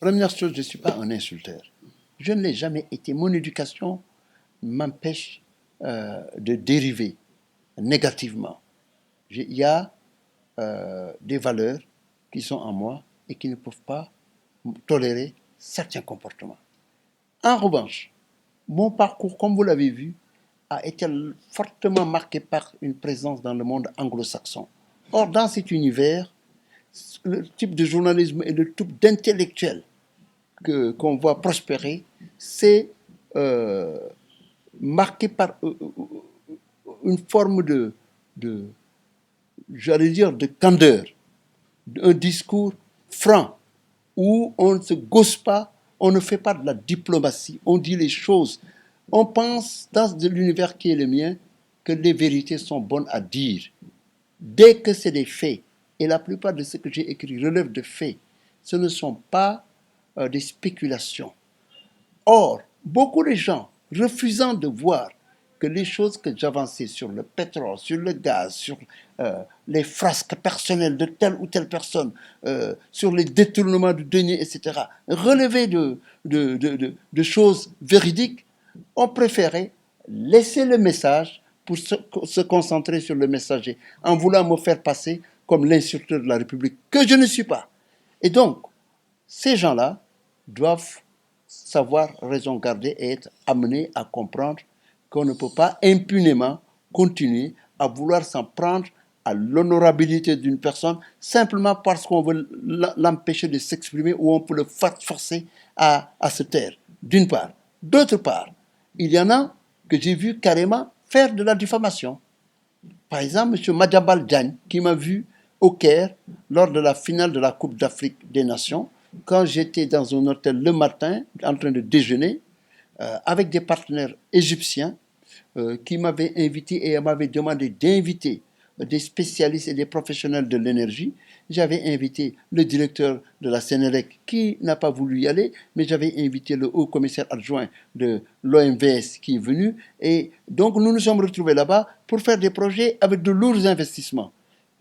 Première chose, je ne suis pas un insulteur. Je ne l'ai jamais été. Mon éducation m'empêche de dériver négativement. Il y a des valeurs qui sont en moi et qui ne peuvent pas tolérer certains comportements. En revanche, mon parcours, comme vous l'avez vu, a été fortement marqué par une présence dans le monde anglo-saxon. Or, dans cet univers, le type de journalisme et le type d'intellectuel qu'on voit prospérer, c'est marqué par une forme de j'allais dire, de candeur, un discours franc, où on ne se gosse pas, on ne fait pas de la diplomatie, on dit les choses. On pense, dans l'univers qui est le mien, que les vérités sont bonnes à dire. Dès que c'est des faits, et la plupart de ce que j'ai écrit relève de faits, ce ne sont pas des spéculations. Or, beaucoup de gens, refusant de voir que les choses que j'avançais sur le pétrole, sur le gaz, sur les frasques personnelles de telle ou telle personne, sur les détournements de deniers, etc., relevaient de choses véridiques, on préférait laisser le message pour se concentrer sur le messager, en voulant me faire passer comme l'insulteur de la République, que je ne suis pas. Et donc, ces gens-là doivent savoir raison garder et être amenés à comprendre qu'on ne peut pas impunément continuer à vouloir s'en prendre à l'honorabilité d'une personne simplement parce qu'on veut l'empêcher de s'exprimer ou on peut le forcer à se taire, d'une part. D'autre part, il y en a que j'ai vu carrément faire de la diffamation. Par exemple, M. Madjabal Diagne, qui m'a vu au Caire lors de la finale de la Coupe d'Afrique des Nations, quand j'étais dans un hôtel le matin en train de déjeuner avec des partenaires égyptiens qui m'avaient invité et m'avaient demandé d'inviter des spécialistes et des professionnels de l'énergie. J'avais invité le directeur de la Sénélec qui n'a pas voulu y aller, mais j'avais invité le haut commissaire adjoint de l'OMVS qui est venu. Et donc nous nous sommes retrouvés là-bas pour faire des projets avec de lourds investissements.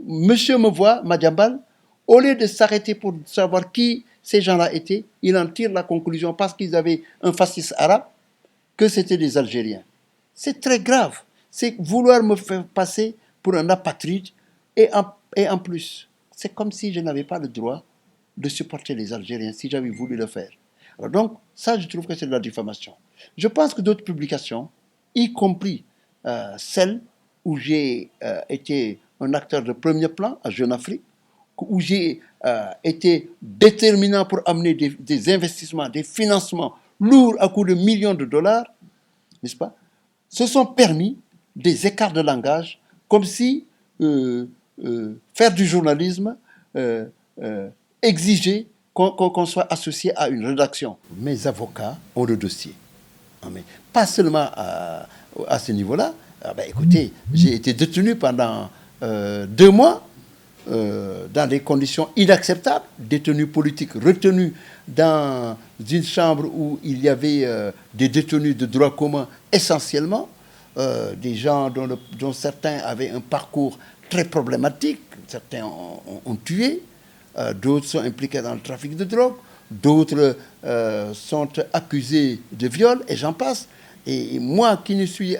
Monsieur me voit, Madjabal, au lieu de s'arrêter pour savoir qui ces gens-là étaient, il en tire la conclusion, parce qu'ils avaient un fasciste arabe, que c'était des Algériens. C'est très grave. C'est vouloir me faire passer pour un apatride et en plus, c'est comme si je n'avais pas le droit de supporter les Algériens si j'avais voulu le faire. Alors donc, ça, je trouve que c'est de la diffamation. Je pense que d'autres publications, y compris celles où j'ai été un acteur de premier plan à Jeune Afrique, où j'ai été déterminant pour amener des investissements, des financements lourds à coût de millions de dollars, n'est-ce pas, se sont permis des écarts de langage, comme si faire du journalisme exigeait qu'on soit associé à une rédaction. Mes avocats ont le dossier. Mais pas seulement à ce niveau-là. Écoutez, j'ai été détenu pendant 2 mois dans des conditions inacceptables, détenus politiques retenus dans une chambre où il y avait des détenus de droit commun essentiellement, des gens dont certains avaient un parcours très problématique, certains ont tué, d'autres sont impliqués dans le trafic de drogue, d'autres sont accusés de viol, et j'en passe. Et moi qui ne suis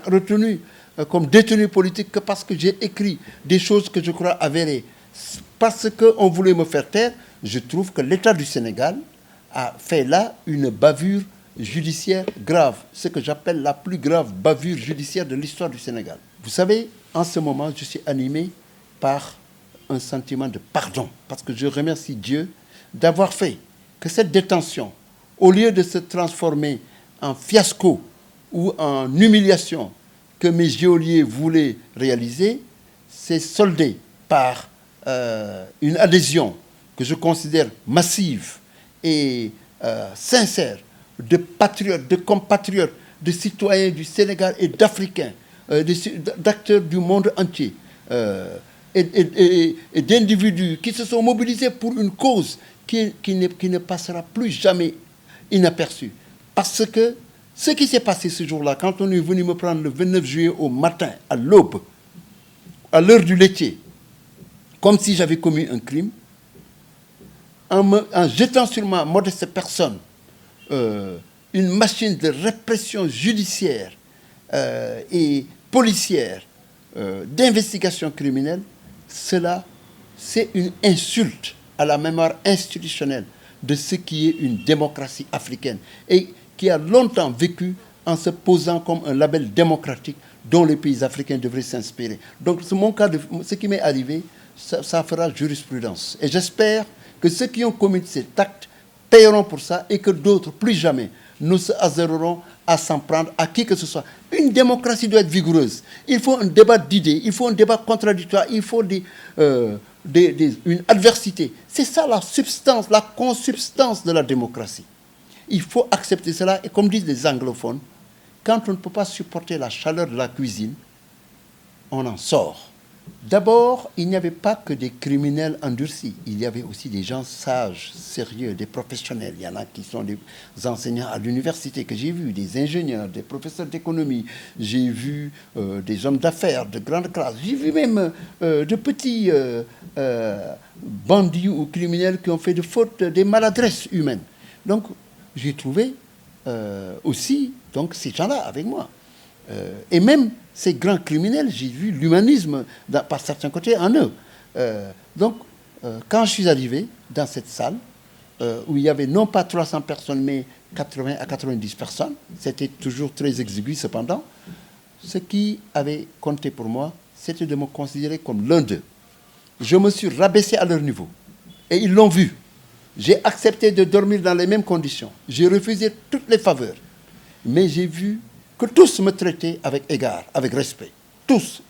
retenu comme détenu politique que parce que j'ai écrit des choses que je crois avérées, parce qu'on voulait me faire taire, je trouve que l'État du Sénégal a fait là une bavure judiciaire grave, ce que j'appelle la plus grave bavure judiciaire de l'histoire du Sénégal. Vous savez, en ce moment, je suis animé par un sentiment de pardon, parce que je remercie Dieu d'avoir fait que cette détention, au lieu de se transformer en fiasco ou en humiliation que mes geôliers voulaient réaliser, s'est soldé par une adhésion que je considère massive et sincère de patriotes, de compatriotes, de citoyens du Sénégal et d'Africains, d'acteurs du monde entier, et d'individus qui se sont mobilisés pour une cause qui ne passera plus jamais inaperçue. Parce que ce qui s'est passé ce jour-là, quand on est venu me prendre le 29 juillet au matin, à l'aube, à l'heure du laitier, comme si j'avais commis un crime, en jetant sur ma modeste personne une machine de répression judiciaire et policière, d'investigation criminelle, cela, c'est une insulte à la mémoire institutionnelle de ce qui est une démocratie africaine et qui a longtemps vécu en se posant comme un label démocratique dont les pays africains devraient s'inspirer. Donc, mon cas ce qui m'est arrivé, ça fera jurisprudence. Et j'espère que ceux qui ont commis cet acte paieront pour ça et que d'autres, plus jamais, ne se hasarderont à s'en prendre à qui que ce soit. Une démocratie doit être vigoureuse. Il faut un débat d'idées, il faut un débat contradictoire, il faut une adversité. C'est ça la substance, la consubstance de la démocratie. Il faut accepter cela. Et comme disent les anglophones, quand on ne peut pas supporter la chaleur de la cuisine, on en sort. D'abord, il n'y avait pas que des criminels endurcis. Il y avait aussi des gens sages, sérieux, des professionnels. Il y en a qui sont des enseignants à l'université que j'ai vus, des ingénieurs, des professeurs d'économie. J'ai vu des hommes d'affaires de grande classe. J'ai vu même de petits bandits ou criminels qui ont fait des fautes, des maladresses humaines. Donc, j'ai trouvé aussi donc, ces gens-là avec moi. Et même ces grands criminels, j'ai vu l'humanisme par certains côtés en eux. Donc, quand je suis arrivé dans cette salle, où il y avait non pas 300 personnes, mais 80 à 90 personnes, c'était toujours très exigu cependant, ce qui avait compté pour moi, c'était de me considérer comme l'un d'eux. Je me suis rabaissé à leur niveau. Et ils l'ont vu. J'ai accepté de dormir dans les mêmes conditions. J'ai refusé toutes les faveurs. Mais j'ai vu que tous me traitaient avec égard, avec respect. Tous.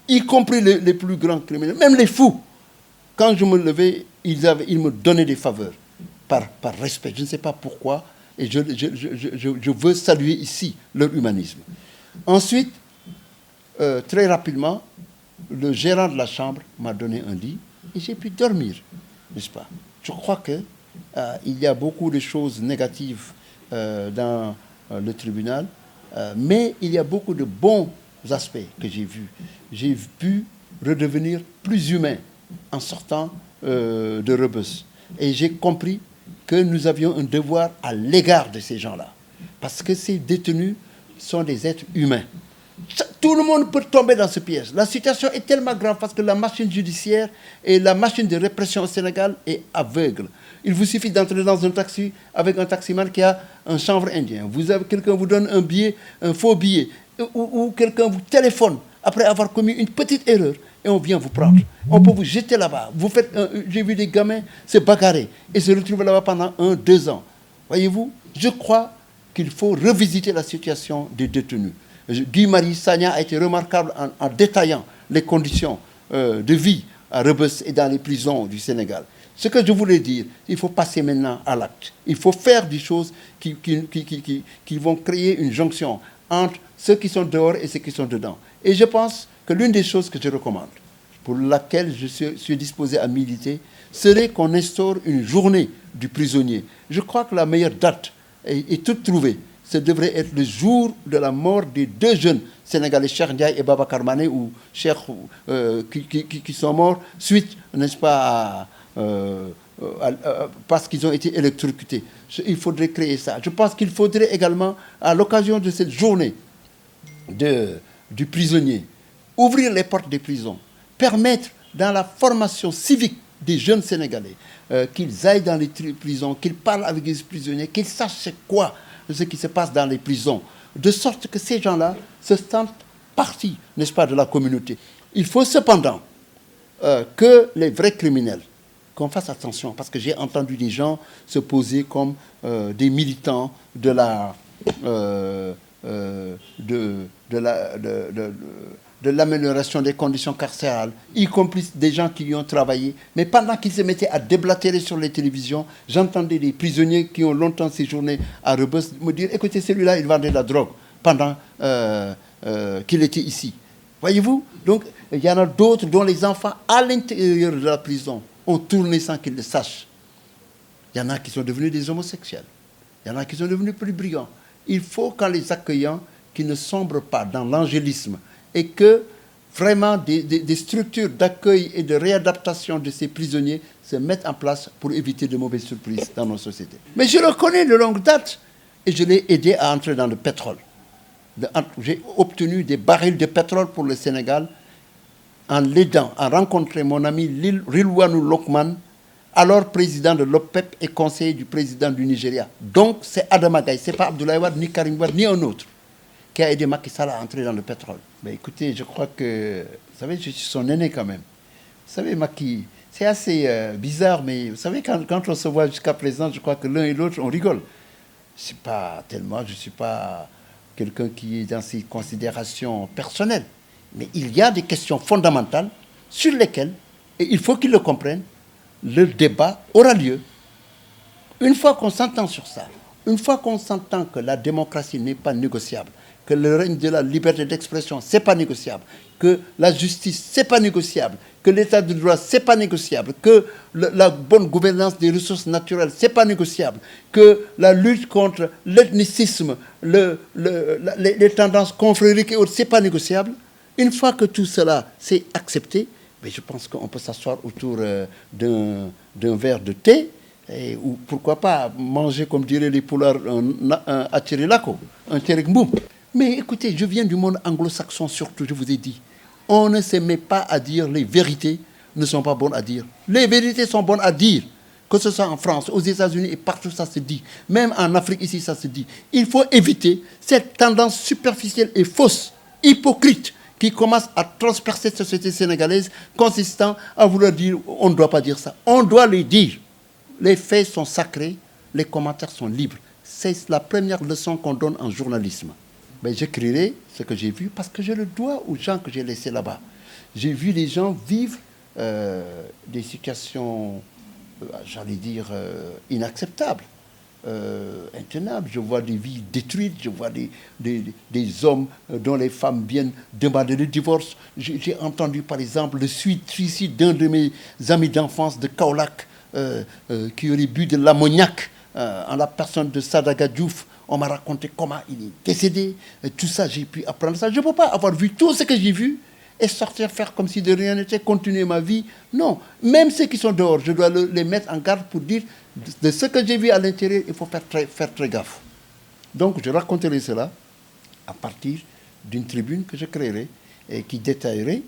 Y compris les plus grands criminels. Même les fous. Quand je me levais, ils me donnaient des faveurs. Par respect. Je ne sais pas pourquoi. Et je veux saluer ici leur humanisme. Ensuite, très rapidement, le gérant de la chambre m'a donné un lit et j'ai pu dormir. N'est-ce pas? Je crois qu'il y a beaucoup de choses négatives dans le tribunal, mais il y a beaucoup de bons aspects que j'ai vus. J'ai pu redevenir plus humain en sortant de Rebeuss. Et j'ai compris que nous avions un devoir à l'égard de ces gens-là. Parce que ces détenus sont des êtres humains. Tout le monde peut tomber dans ce piège. La situation est tellement grave parce que la machine judiciaire et la machine de répression au Sénégal est aveugle. Il vous suffit d'entrer dans un taxi avec un taximan qui a un chanvre indien. Quelqu'un vous donne un billet, un faux billet, ou quelqu'un vous téléphone après avoir commis une petite erreur et on vient vous prendre. On peut vous jeter là-bas. J'ai vu des gamins se bagarrer et se retrouver là-bas pendant 1-2 ans. Voyez-vous, je crois qu'il faut revisiter la situation des détenus. Guy-Marie Sagna a été remarquable en détaillant les conditions de vie à Rebeuss et dans les prisons du Sénégal. Ce que je voulais dire, il faut passer maintenant à l'acte. Il faut faire des choses qui vont créer une jonction entre ceux qui sont dehors et ceux qui sont dedans. Et je pense que l'une des choses que je recommande, pour laquelle je suis disposé à militer, serait qu'on instaure une journée du prisonnier. Je crois que la meilleure date est toute trouvée. Ce devrait être le jour de la mort des 2 jeunes Sénégalais, Cheikh Ndiaye et Babacar Mané, ou Cheikh, qui sont morts suite, n'est-ce pas, parce qu'ils ont été électrocutés. Il faudrait créer ça. Je pense qu'il faudrait également, à l'occasion de cette journée du prisonnier, ouvrir les portes des prisons, permettre dans la formation civique des jeunes Sénégalais qu'ils aillent dans les prisons, qu'ils parlent avec les prisonniers, qu'ils sachent c'est quoi ce qui se passe dans les prisons, de sorte que ces gens-là se sentent partie, n'est-ce pas, de la communauté. Il faut cependant que les vrais criminels, qu'on fasse attention, parce que j'ai entendu des gens se poser comme des militants de l'amélioration des conditions carcérales, y compris des gens qui y ont travaillé. Mais pendant qu'ils se mettaient à déblatérer sur les télévisions, j'entendais des prisonniers qui ont longtemps séjourné à Rebeuss me dire « Écoutez, celui-là, il vendait de la drogue pendant qu'il était ici. » Voyez-vous? Donc, il y en a d'autres dont les enfants, à l'intérieur de la prison, ont tourné sans qu'ils le sachent. Il y en a qui sont devenus des homosexuels. Il y en a qui sont devenus plus brillants. Il faut qu'en les accueillant, qu'ils ne sombrent pas dans l'angélisme et que vraiment des structures d'accueil et de réadaptation de ces prisonniers se mettent en place pour éviter de mauvaises surprises dans nos sociétés. Mais je le connais de longue date et je l'ai aidé à entrer dans le pétrole. J'ai obtenu des barils de pétrole pour le Sénégal en l'aidant à rencontrer mon ami Rilwanou Lokman, alors président de l'OPEP et conseiller du président du Nigeria. Donc c'est Adama Gaye, ce n'est pas Abdoulaye Wade, ni Karim Wade, ni un autre qui a aidé Macky Sall à entrer dans le pétrole. Mais écoutez, je crois que, vous savez, je suis son aîné quand même. Vous savez, Macky, c'est assez bizarre, mais vous savez, quand on se voit jusqu'à présent, je crois que l'un et l'autre, on rigole. Je ne suis pas quelqu'un qui est dans ses considérations personnelles. Mais il y a des questions fondamentales sur lesquelles, et il faut qu'ils le comprennent, le débat aura lieu. Une fois qu'on s'entend sur ça, une fois qu'on s'entend que la démocratie n'est pas négociable, que le règne de la liberté d'expression, ce n'est pas négociable, que la justice, ce n'est pas négociable, que l'état de droit, ce n'est pas négociable, que la bonne gouvernance des ressources naturelles, ce n'est pas négociable, que la lutte contre l'ethnicisme, les tendances confrériques et autres, ce n'est pas négociable. Une fois que tout cela s'est accepté, mais je pense qu'on peut s'asseoir autour d'un verre de thé, ou pourquoi pas manger, comme diraient les poulards, un attirilako, un terek-boum. Mais écoutez, je viens du monde anglo-saxon surtout, je vous ai dit. On ne se met pas à dire les vérités ne sont pas bonnes à dire. Les vérités sont bonnes à dire. Que ce soit en France, aux États-Unis et partout, ça se dit. Même en Afrique, ici, ça se dit. Il faut éviter cette tendance superficielle et fausse, hypocrite, qui commence à transpercer cette société sénégalaise, consistant à vouloir dire on ne doit pas dire ça. On doit les dire. Les faits sont sacrés, les commentaires sont libres. C'est la première leçon qu'on donne en journalisme. Mais j'écrirai ce que j'ai vu parce que je le dois aux gens que j'ai laissés là-bas. J'ai vu les gens vivre des situations, j'allais dire, inacceptables, intenables. Je vois des vies détruites, je vois des hommes dont les femmes viennent demander le divorce. J'ai entendu, par exemple, le suicide d'un de mes amis d'enfance de Kaolack qui aurait bu de l'ammoniac en la personne de Sadaga Diouf. On m'a raconté comment il est décédé. Et tout ça, j'ai pu apprendre ça. Je ne peux pas avoir vu tout ce que j'ai vu et sortir faire comme si de rien n'était, continuer ma vie. Non. Même ceux qui sont dehors, je dois les mettre en garde pour dire de ce que j'ai vu à l'intérieur, il faut faire très gaffe. Donc, je raconterai cela à partir d'une tribune que je créerai et qui détaillerait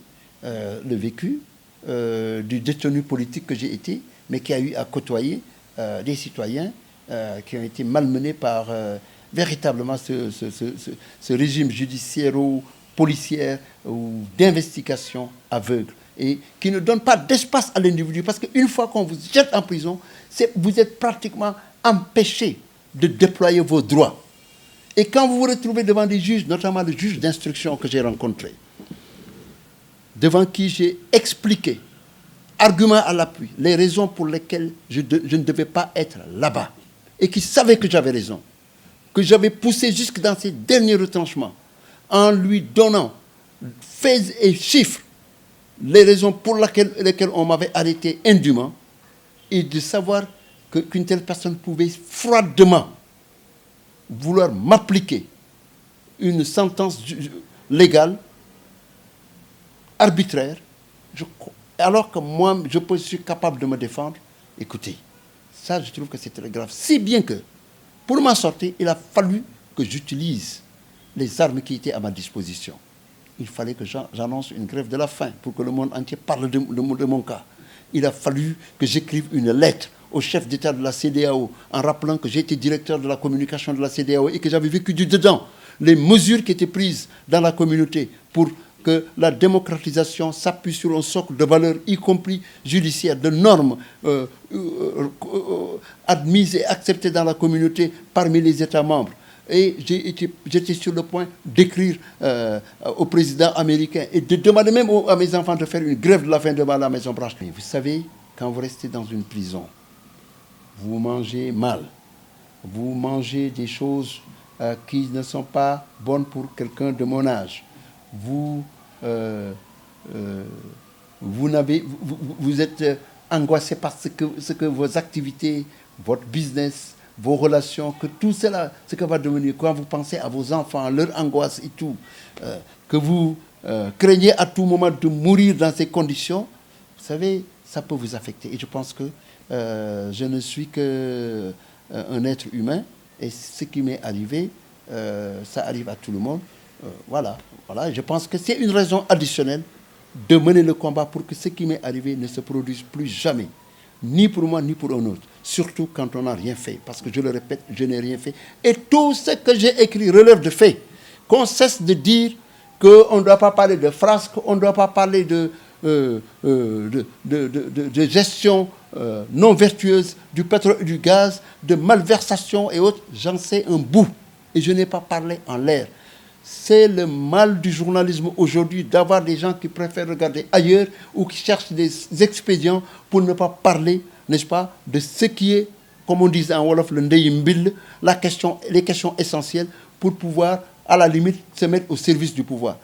le vécu du détenu politique que j'ai été, mais qui a eu à côtoyer des citoyens qui ont été malmenés par véritablement ce régime judiciaire ou policière ou d'investigation aveugle et qui ne donne pas d'espace à l'individu parce qu'une fois qu'on vous jette en prison, vous êtes pratiquement empêché de déployer vos droits. Et quand vous vous retrouvez devant des juges, notamment le juge d'instruction que j'ai rencontré, devant qui j'ai expliqué, argument à l'appui, les raisons pour lesquelles je ne devais pas être là-bas, et qui savait que j'avais raison, que j'avais poussé jusque dans ses derniers retranchements, en lui donnant faits et chiffres, les raisons pour lesquelles on m'avait arrêté indûment, et de savoir qu'une telle personne pouvait froidement vouloir m'appliquer une sentence légale, arbitraire, alors que moi, je suis capable de me défendre. Écoutez, ça, je trouve que c'est très grave. Si bien que, pour m'en sortir, il a fallu que j'utilise les armes qui étaient à ma disposition. Il fallait que j'annonce une grève de la faim pour que le monde entier parle de mon cas. Il a fallu que j'écrive une lettre au chef d'État de la CEDEAO en rappelant que j'étais directeur de la communication de la CEDEAO et que j'avais vécu du dedans les mesures qui étaient prises dans la communauté pour que la démocratisation s'appuie sur un socle de valeurs, y compris judiciaires, de normes admises et acceptées dans la communauté parmi les États membres. Et j'étais sur le point d'écrire au président américain et de demander même à mes enfants de faire une grève de la faim devant la Maison-Blanche. Mais vous savez, quand vous restez dans une prison, vous mangez mal. Vous mangez des choses qui ne sont pas bonnes pour quelqu'un de mon âge. Vous êtes angoissé par ce que vos activités, votre business, vos relations, que tout cela, ce que va devenir, quand vous pensez à vos enfants, leur angoisse et tout, que vous craignez à tout moment de mourir dans ces conditions, vous savez, ça peut vous affecter. Et je pense que je ne suis qu'un être humain, et ce qui m'est arrivé, ça arrive à tout le monde. Voilà. Je pense que c'est une raison additionnelle de mener le combat pour que ce qui m'est arrivé ne se produise plus jamais, ni pour moi, ni pour un autre. Surtout quand on n'a rien fait, parce que je le répète, je n'ai rien fait. Et tout ce que j'ai écrit relève de faits. Qu'on cesse de dire qu'on ne doit pas parler de frasques, on ne doit pas parler de gestion non vertueuse du pétrole et du gaz, de malversation et autres. J'en sais un bout. Et je n'ai pas parlé en l'air. C'est le mal du journalisme aujourd'hui d'avoir des gens qui préfèrent regarder ailleurs ou qui cherchent des expédients pour ne pas parler, n'est-ce pas, de ce qui est, comme on disait en Wolof, le ndeyimbil, les questions essentielles pour pouvoir, à la limite, se mettre au service du pouvoir.